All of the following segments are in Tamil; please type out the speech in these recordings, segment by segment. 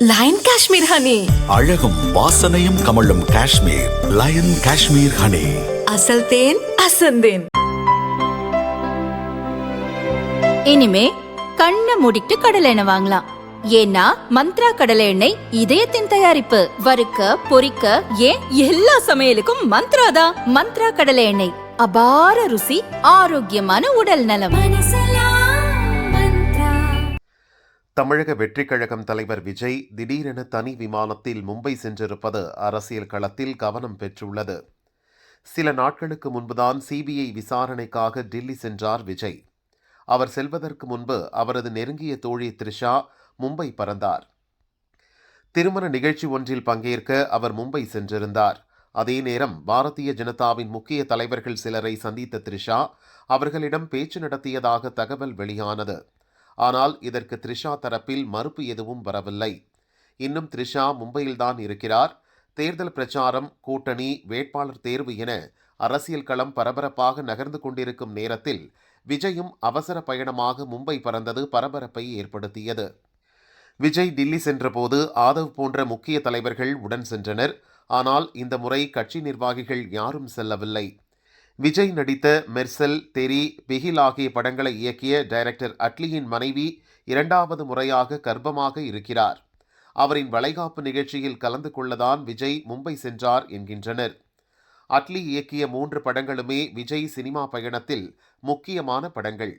Line Kashmir honey. அழகும் வாசனையும் கமழும் காஷ்மீர் லயன் காஷ்மீர் ஹனி. அசல் தேன் அசந்தேன். இனிமே கண்ணை மூடிட்டு கடலை எண்ணெய் வாங்கலாம். ஏன்னா மந்த்ரா கடலை எண்ணெய் இதயத்தின் தயாரிப்பு. வறுக்க பொரிக்க ஏன் எல்லா சமையலுக்கும் மந்த்ரா தான். மந்த்ரா கடலை எண்ணெய், அபார ருசி, ஆரோக்கியமான உடல் நலம். தமிழக வெற்றிக் கழகம் தலைவர் விஜய் திடீரென தனி விமானத்தில் மும்பை சென்றிருப்பது அரசியல் களத்தில் கவனம் பெற்றுள்ளது. சில நாட்களுக்கு முன்புதான் சிபிஐ விசாரணைக்காக டில்லி சென்றார் விஜய். அவர் செல்வதற்கு முன்பு அவரது நெருங்கிய தோழி த்ரிஷா மும்பை பறந்தார். திருமண நிகழ்ச்சி ஒன்றில் பங்கேற்க அவர் மும்பை சென்றிருந்தார். அதே நேரம் பாரதிய ஜனதாவின் முக்கிய தலைவர்கள் சிலரை சந்தித்த த்ரிஷா அவர்களிடம் பேச்சு நடத்தியதாக தகவல் வெளியானது. ஆனால் இதற்கு த்ரிஷா தரப்பில் மறுப்பு எதுவும் வரவில்லை. இன்னும் த்ரிஷா மும்பையில்தான் இருக்கிறார். தேர்தல் பிரச்சாரம், கூட்டணி, வேட்பாளர் தேர்வு என அரசியல் களம் பரபரப்பாக நகர்ந்து கொண்டிருக்கும் நேரத்தில் விஜயும் அவசர பயணமாக மும்பை பறந்தது பரபரப்பை ஏற்படுத்தியது. விஜய் டில்லி சென்றபோது ஆதவ் போன்ற முக்கிய தலைவர்கள் உடன் சென்றனர். ஆனால் இந்த முறை கட்சி நிர்வாகிகள் யாரும் செல்லவில்லை. விஜய் நடித்த மெர்சல், தெரி, பிகில் ஆகிய படங்களை இயக்கிய டைரக்டர் அட்லியின் மனைவி 2வது முறையாக கர்ப்பமாக இருக்கிறார். அவரின் வளைகாப்பு நிகழ்ச்சியில் கலந்து கொள்ளதான் விஜய் மும்பை சென்றார் என்கின்றனர். அட்லி இயக்கிய 3 படங்களுமே விஜய் சினிமா பயணத்தில் முக்கியமான படங்கள்.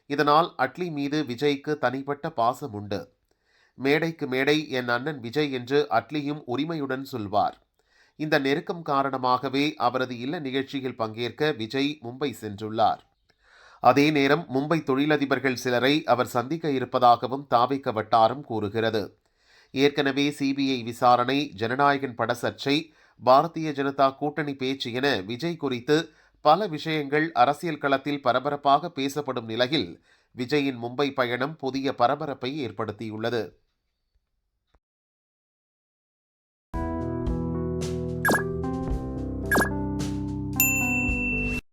இதனால் அட்லி மீது விஜய்க்கு தனிப்பட்ட பாசம் உண்டு. மேடைக்கு மேடை என் அண்ணன் விஜய் என்று அட்லியும் உரிமையுடன் சொல்வார். இந்த நெருக்கம் காரணமாகவே அவரது இல்ல நிகழ்ச்சியில் பங்கேற்க விஜய் மும்பை சென்றுள்ளார். அதே நேரம் மும்பை தொழிலதிபர்கள் சிலரை அவர் சந்திக்க இருப்பதாகவும் தாவேக வட்டாரம் கூறுகிறது. ஏற்கனவே சிபிஐ விசாரணை, ஜனநாயகன் பட சர்ச்சை, பாரதிய ஜனதா கூட்டணி பேச்சு என விஜய் குறித்து பல விஷயங்கள் அரசியல் களத்தில் பரபரப்பாக பேசப்படும் நிலையில் விஜயின் மும்பை பயணம் புதிய பரபரப்பை ஏற்படுத்தியுள்ளது.